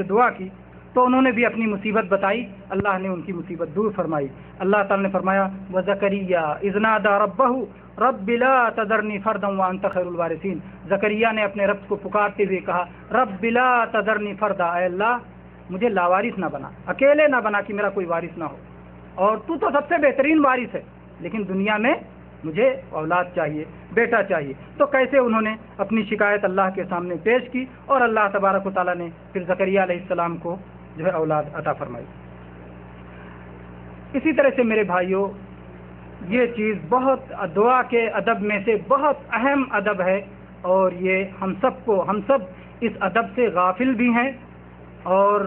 دعا کی تو انہوں نے بھی اپنی مصیبت بتائی، اللہ نے ان کی مصیبت دور فرمائی۔ اللہ تعالیٰ نے فرمایا وَزَكَرِيَّا إِذْ نَادَىٰ رَبَّهُ رَبِّ لَا تَذَرْنِي فَرْدًا وَأَنْتَ خَيْرُ الْوَارِثِينَ۔ زکریا نے اپنے رب کو پکارتے ہوئے کہا رَبِّ لَا تَذَرْنِي فَرْدًا، اے اللہ مجھے لاوارث نہ بنا، اکیلے نہ بنا کہ میرا کوئی وارث نہ ہو، اور تو سب سے بہترین وارث ہے، لیکن دنیا میں مجھے اولاد چاہیے، بیٹا چاہیے۔ تو کیسے انہوں نے اپنی شکایت اللہ کے سامنے پیش کی، اور اللہ تبارک و تعالیٰ نے پھر زکریا علیہ السلام کو جو ہے اولاد عطا فرمائی۔ اسی طرح سے میرے بھائیوں، یہ چیز بہت دعا کے ادب میں سے بہت اہم ادب ہے، اور یہ ہم سب اس ادب سے غافل بھی ہیں اور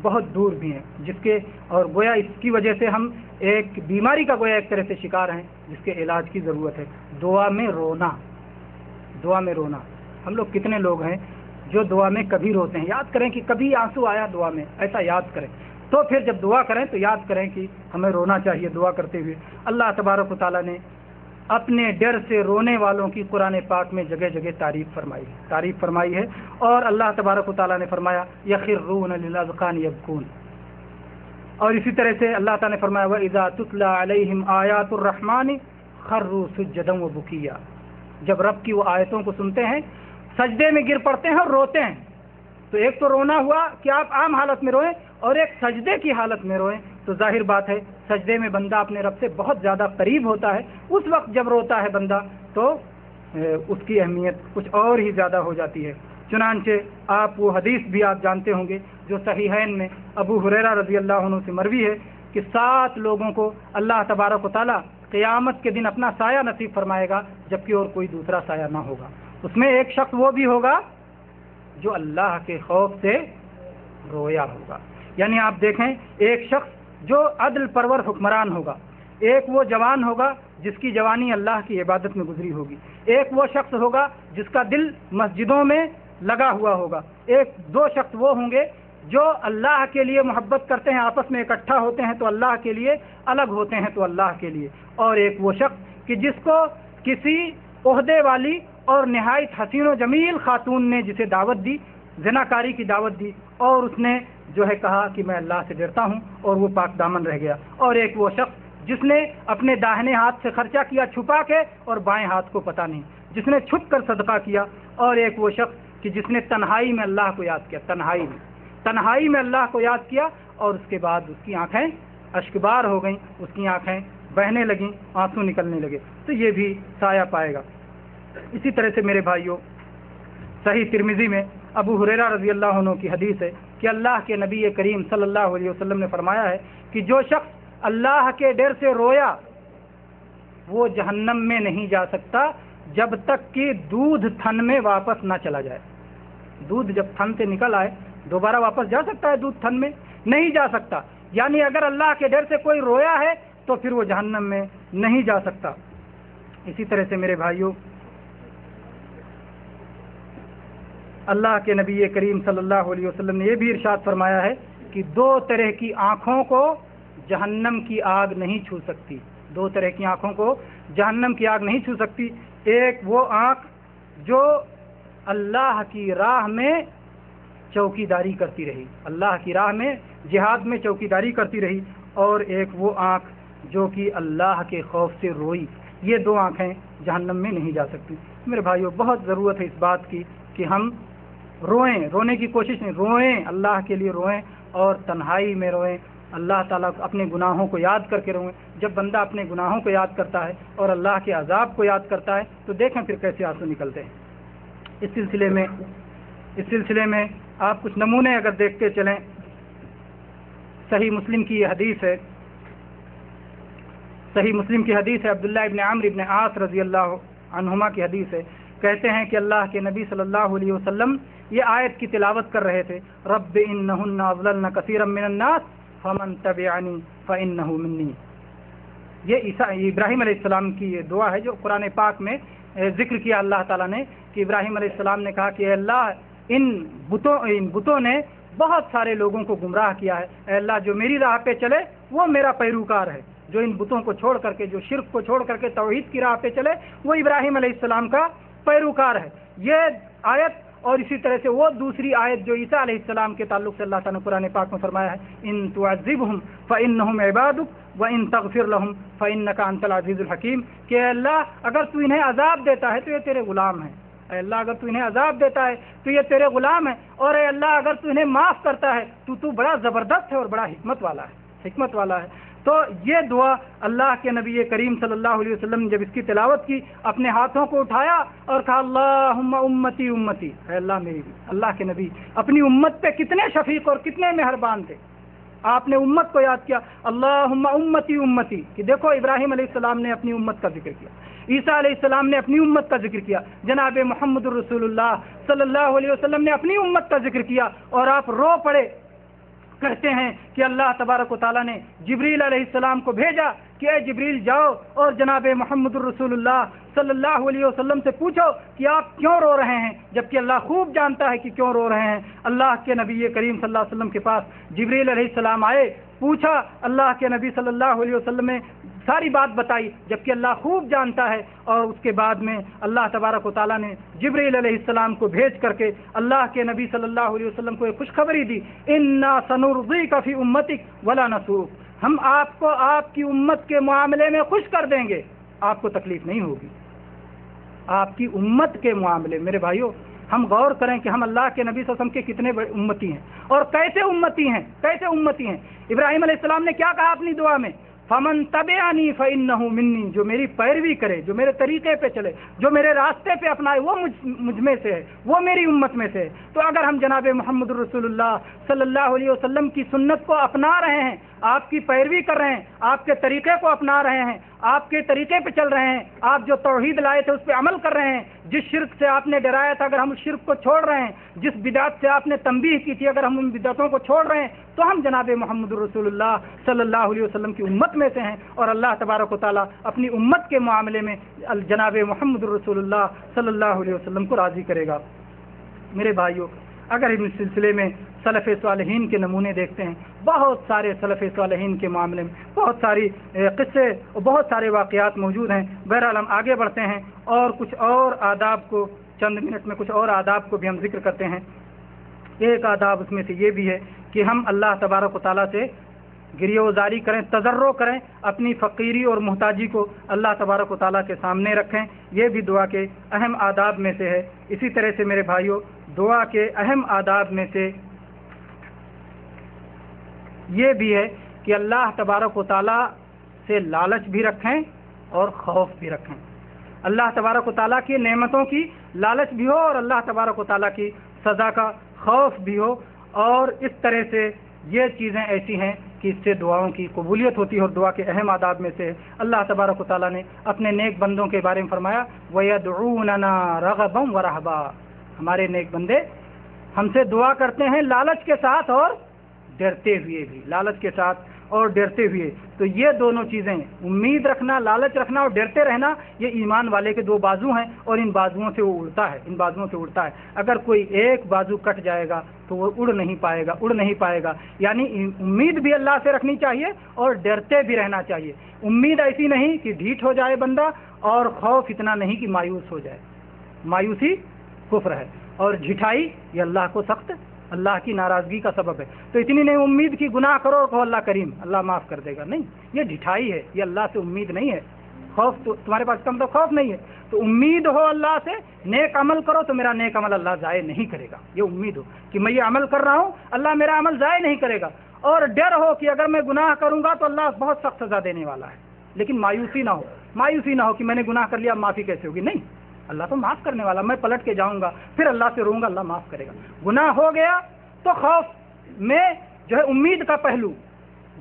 بہت دور بھی ہیں، جس کے اور گویا اس کی وجہ سے ہم ایک بیماری کا گویا ایک طرح سے شکار ہیں، جس کے علاج کی ضرورت ہے۔ دعا میں رونا، دعا میں رونا۔ ہم لوگ کتنے لوگ ہیں جو دعا میں کبھی روتے ہیں؟ یاد کریں کہ کبھی آنسو آیا دعا میں، ایسا یاد کریں، تو پھر جب دعا کریں تو یاد کریں کہ ہمیں رونا چاہیے دعا کرتے ہوئے۔ اللہ تبارک و تعالیٰ نے اپنے ڈر سے رونے والوں کی قرآن پاک میں جگہ جگہ تعریف فرمائی ہے، اور اللہ تبارک و تعالیٰ نے فرمایا یخرون للاذقان یبکون، اور اسی طرح سے اللہ تعالیٰ نے فرمایا وَإِذَا تُتْلَى عَلَيْهِمْ آيَاتُ الرَّحْمَنِ خَرُّوا سُجَّدًا وَبُكِيًّا۔ جب رب کی وہ آیتوں کو سنتے ہیں سجدے میں گر پڑتے ہیں اور روتے ہیں۔ تو ایک تو رونا ہوا کہ آپ عام حالت میں روئیں، اور ایک سجدے کی حالت میں روئیں، تو ظاہر بات ہے سجدے میں بندہ اپنے رب سے بہت زیادہ قریب ہوتا ہے۔ اس وقت جب روتا ہے بندہ تو اس کی اہمیت کچھ اور ہی زیادہ ہو جاتی ہے۔ چنانچہ آپ وہ حدیث بھی آپ جانتے ہوں گے جو صحیحین میں ابو ہریرہ رضی اللہ عنہ سے مروی ہے کہ 7 لوگوں کو اللہ تبارک و تعالیٰ قیامت کے دن اپنا سایہ نصیب فرمائے گا، جبکہ اور کوئی دوسرا سایہ نہ ہوگا۔ اس میں ایک شخص وہ بھی ہوگا جو اللہ کے خوف سے رویا ہوگا۔ یعنی آپ دیکھیں، ایک شخص جو عدل پرور حکمران ہوگا، ایک وہ جوان ہوگا جس کی جوانی اللہ کی عبادت میں گزری ہوگی، ایک وہ شخص ہوگا جس کا دل مسجدوں میں لگا ہوا ہوگا، دو شخص وہ ہوں گے جو اللہ کے لیے محبت کرتے ہیں، آپس میں اکٹھا ہوتے ہیں تو اللہ کے لیے، الگ ہوتے ہیں تو اللہ کے لیے، اور ایک وہ شخص کہ جس کو کسی عہدے والی اور نہایت حسین و جمیل خاتون نے جسے دعوت دی، زناکاری کی دعوت دی، اور اس نے جو ہے کہا کہ میں اللہ سے ڈرتا ہوں، اور وہ پاک دامن رہ گیا، اور ایک وہ شخص جس نے اپنے داہنے ہاتھ سے خرچہ کیا چھپا کے اور بائیں ہاتھ کو پتہ نہیں، جس نے چھپ کر صدقہ کیا، اور ایک وہ شخص کہ جس نے تنہائی میں اللہ کو یاد کیا، تنہائی میں اللہ کو یاد کیا، اور اس کے بعد اس کی آنکھیں اشکبار ہو گئیں، اس کی آنکھیں بہنے لگیں، آنسو نکلنے لگے، تو یہ بھی سایہ پائے گا۔ اسی طرح سے میرے بھائیوں، صحیح ترمذی میں ابو ہریرہ رضی اللہ عنہ کی حدیث ہے کہ اللہ کے نبی کریم صلی اللہ علیہ وسلم نے فرمایا ہے کہ جو شخص اللہ کے ڈر سے رویا وہ جہنم میں نہیں جا سکتا جب تک کہ دودھ تھن میں واپس نہ چلا جائے۔ دودھ جب تھن سے نکل آئے دوبارہ واپس جا سکتا ہے؟ دودھ تھن میں نہیں جا سکتا۔ یعنی اگر اللہ کے ڈر سے کوئی رویا ہے تو پھر وہ جہنم میں نہیں جا سکتا۔ اسی طرح سے میرے بھائیوں، اللہ کے نبی کریم صلی اللہ علیہ وسلم نے یہ بھی ارشاد فرمایا ہے کہ 2 طرح کی آنکھوں کو جہنم کی آگ نہیں چھو سکتی، 2 طرح کی آنکھوں کو جہنم کی آگ نہیں چھو سکتی۔ ایک وہ آنکھ جو اللہ کی راہ میں چوکی داری کرتی رہی، اللہ کی راہ میں جہاد میں چوکی داری کرتی رہی، اور ایک وہ آنکھ جو کہ اللہ کے خوف سے روئی۔ یہ 2 آنکھیں جہنم میں نہیں جا سکتی۔ میرے بھائیوں، بہت ضرورت ہے اس بات کی کہ ہم روئیں، رونے کی کوشش نہیں، روئیں، اللہ کے لیے روئیں، اور تنہائی میں روئیں، اللہ تعالیٰ اپنے گناہوں کو یاد کر کے روئیں۔ جب بندہ اپنے گناہوں کو یاد کرتا ہے اور اللہ کے عذاب کو یاد کرتا ہے تو دیکھیں پھر کیسے آنسو نکلتے ہیں۔ اس سلسلے میں آپ کچھ نمونے اگر دیکھتے چلیں، صحیح مسلم کی یہ حدیث ہے، صحیح مسلم کی حدیث ہے، عبداللہ ابن عمرو ابن عاص رضی اللہ عنہما کی حدیث ہے، کہتے ہیں کہ اللہ کے نبی صلی اللہ علیہ وسلم یہ آیت کی تلاوت کر رہے تھے، رب انہن اضللن کثیرا من الناس فمن تبعنی فانہ منی۔ یہ ابراہیم علیہ السلام کی یہ دعا ہے جو قرآن پاک میں ذکر کیا اللہ تعالیٰ نے، کہ ابراہیم علیہ السلام نے کہا کہ اے اللہ ان بتوں نے بہت سارے لوگوں کو گمراہ کیا ہے، اے اللہ جو میری راہ پہ چلے وہ میرا پیروکار ہے، جو ان بتوں کو چھوڑ کر کے، جو شرک کو چھوڑ کر کے توحید کی راہ پہ چلے وہ ابراہیم علیہ السلام کا پیروکار ہے۔ یہ آیت اور اسی طرح سے وہ دوسری آیت جو عیسیٰ علیہ السلام کے تعلق سے اللہ تعالیٰ نے قرآن پاک میں فرمایا ہے، ان تعذبہم فانہم عبادک وان تغفر لہم فانک انت العزیز الحکیم، کہ اے اللہ اگر تو انہیں عذاب دیتا ہے تو یہ تیرے غلام ہیں، اے اللہ اگر تو انہیں عذاب دیتا ہے تو یہ تیرے غلام ہیں، اور اے اللہ اگر تو انہیں معاف کرتا ہے تو بڑا زبردست ہے اور بڑا حکمت والا ہے۔ تو یہ دعا اللہ کے نبی کریم صلی اللہ علیہ وسلم نے جب اس کی تلاوت کی، اپنے ہاتھوں کو اٹھایا اور کہا اللہم امتی امتی، اے اللہ میری بھی۔ اللہ کے نبی اپنی امت پہ کتنے شفیق اور کتنے مہربان تھے، آپ نے امت کو یاد کیا اللہم امتی امتی، کہ دیکھو ابراہیم علیہ السلام نے اپنی امت کا ذکر کیا، عیسیٰ علیہ السلام نے اپنی امت کا ذکر کیا، جناب محمد الرسول اللہ صلی اللہ علیہ وسلم نے اپنی امت کا ذکر کیا، اور آپ رو پڑے، کہتے ہیں کہ اللہ تبارک و تعالیٰ نے جبریل علیہ السلام کو بھیجا کہ اے جبریل جاؤ اور جناب محمد الرسول اللہ صلی اللہ علیہ وسلم سے پوچھو کہ آپ کیوں رو رہے ہیں، جبکہ اللہ خوب جانتا ہے کہ کیوں رو رہے ہیں۔ اللہ کے نبی کریم صلی اللہ علیہ وسلم کے پاس جبریل علیہ السلام آئے، پوچھا، اللہ کے نبی صلی اللہ علیہ وسلم نے ساری بات بتائی، جبکہ اللہ خوب جانتا ہے، اور اس کے بعد میں اللہ تبارک و تعالیٰ نے جبریل علیہ السلام کو بھیج کر کے اللہ کے نبی صلی اللہ علیہ وسلم کو ایک خوشخبری دی، انا سنرضیک فی امتک ولا نسوک، ہم آپ کو آپ کی امت کے معاملے میں خوش کر دیں گے، آپ کو تکلیف نہیں ہوگی۔ آپ کی امت کے معاملے، میرے بھائیوں ہم غور کریں کہ ہم اللہ کے نبی صلی اللہ علیہ وسلم کے کتنے بڑے امتی ہیں اور کیسے امتی ہیں۔ ابراہیم علیہ السلام نے کیا کہا اپنی دعا میں، فمن تبعنی فانہ منی، جو میری پیروی کرے، جو میرے طریقے پہ چلے، جو میرے راستے پہ اپنائے، وہ مجھ میں سے ہے، وہ میری امت میں سے ہے۔ تو اگر ہم جناب محمد الرسول اللہ صلی اللہ علیہ وسلم کی سنت کو اپنا رہے ہیں، آپ کی پیروی کر رہے ہیں، آپ کے طریقے کو اپنا رہے ہیں، آپ کے طریقے پہ چل رہے ہیں، آپ جو توحید لائے تھے اس پہ عمل کر رہے ہیں، جس شرک سے آپ نے ڈرایا تھا اگر ہم اس شرک کو چھوڑ رہے ہیں، جس بدعت سے آپ نے تنبیہ کی تھی اگر ہم ان بدعتوں کو چھوڑ رہے ہیں، تو ہم جناب محمد الرسول اللہ صلی اللہ علیہ وسلم کی امت میں سے ہیں، اور اللہ تبارک و تعالیٰ اپنی امت کے معاملے میں جناب محمد الرسول اللہ صلی اللہ علیہ وسلم کو راضی کرے گا۔ میرے بھائیوں اگر اس سلسلے میں سلف صالحین کے نمونے دیکھتے ہیں، بہت سارے سلف صالحین کے معاملے میں بہت ساری قصے اور بہت سارے واقعات موجود ہیں۔ بہرحال ہم آگے بڑھتے ہیں اور کچھ اور آداب کو، چند منٹ میں کچھ اور آداب کو بھی ہم ذکر کرتے ہیں۔ ایک آداب اس میں سے یہ بھی ہے کہ ہم اللہ تبارک و تعالیٰ سے گریہ وزاری کریں، تضرع کریں، اپنی فقیری اور محتاجی کو اللہ تبارک و تعالیٰ کے سامنے رکھیں، یہ بھی دعا کے اہم آداب میں سے ہے۔ اسی طرح سے میرے بھائیوں دعا کے اہم آداب میں سے یہ بھی ہے کہ اللہ تبارک و تعالیٰ سے لالچ بھی رکھیں اور خوف بھی رکھیں۔ اللہ تبارک و تعالیٰ کی نعمتوں کی لالچ بھی ہو اور اللہ تبارک و تعالیٰ کی سزا کا خوف بھی ہو، اور اس طرح سے یہ چیزیں ایسی ہیں کہ اس سے دعاؤں کی قبولیت ہوتی ہے۔ اور دعا کے اہم آداب میں سے اللہ تبارک و تعالیٰ نے اپنے نیک بندوں کے بارے میں فرمایا وَيَدْعُونَنَا رَغَبًا وَرَهْبًا، ہمارے نیک بندے ہم سے دعا کرتے ہیں لالچ کے ساتھ اور ڈرتے ہوئے بھی، لالچ کے ساتھ اور ڈرتے ہوئے۔ تو یہ دونوں چیزیں، امید رکھنا، لالچ رکھنا اور ڈرتے رہنا، یہ ایمان والے کے دو بازو ہیں، اور ان بازوؤں سے وہ اڑتا ہے، اگر کوئی ایک بازو کٹ جائے گا تو وہ اڑ نہیں پائے گا۔ یعنی امید بھی اللہ سے رکھنی چاہیے اور ڈرتے بھی رہنا چاہیے۔ امید ایسی نہیں کہ ڈھیٹ ہو جائے بندہ، اور خوف اتنا نہیں کہ مایوس ہو جائے، مایوسی کفر ہے، اور جھٹائی یہ اللہ کو سخت، اللہ کی ناراضگی کا سبب ہے۔ تو اتنی نہیں امید کی گناہ کرو اور کہو اللہ کریم، اللہ معاف کر دے گا، نہیں، یہ ڈھٹائی ہے، یہ اللہ سے امید نہیں ہے۔ خوف تو تمہارے پاس کم تو خوف نہیں ہے، تو امید ہو اللہ سے، نیک عمل کرو تو میرا نیک عمل اللہ ضائع نہیں کرے گا، یہ امید ہو کہ میں یہ عمل کر رہا ہوں اللہ میرا عمل ضائع نہیں کرے گا، اور ڈر ہو کہ اگر میں گناہ کروں گا تو اللہ بہت سخت سزا دینے والا ہے۔ لیکن مایوسی نہ ہو کہ میں نے گناہ کر لیا، معافی کیسے ہوگی، نہیں، اللہ تو معاف کرنے والا، میں پلٹ کے جاؤں گا پھر اللہ سے روؤں گا، اللہ معاف کرے گا۔ گناہ ہو گیا تو خوف میں جو ہے امید کا پہلو،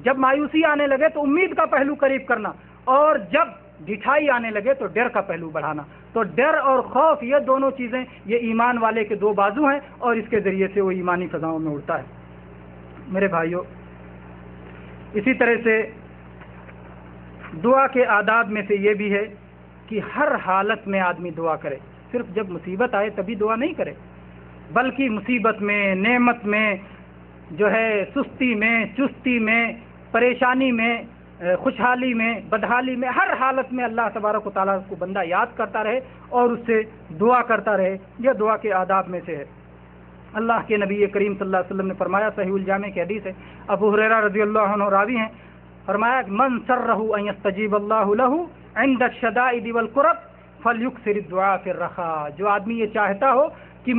جب مایوسی آنے لگے تو امید کا پہلو قریب کرنا، اور جب ڈھٹائی آنے لگے تو ڈر کا پہلو بڑھانا۔ تو ڈر اور خوف یہ دونوں چیزیں یہ ایمان والے کے دو بازو ہیں، اور اس کے ذریعے سے وہ ایمانی فضاؤں میں اڑتا ہے۔ میرے بھائیوں اسی طرح سے دعا کے آداب میں سے یہ بھی ہے کہ ہر حالت میں آدمی دعا کرے، صرف جب مصیبت آئے تبھی دعا نہیں کرے، بلکہ مصیبت میں، نعمت میں، جو ہے سستی میں، چستی میں، پریشانی میں، خوشحالی میں بدحالی میں ہر حالت میں اللہ تبارک و تعالیٰ کو بندہ یاد کرتا رہے اور اس سے دعا کرتا رہے. یہ دعا کے آداب میں سے ہے. اللہ کے نبی کریم صلی اللہ علیہ وسلم نے فرمایا, صحیح الجامع کی حدیث ہے, ابو ہریرہ رضی اللہ عنہ راوی ہیں, فرمایا من سرہ ان یستجیب اللہ لہ عند الشدائد والکرب فلیکثر الدعاء فی الرخاء. جو آدمی یہ چاہتا ہو کہ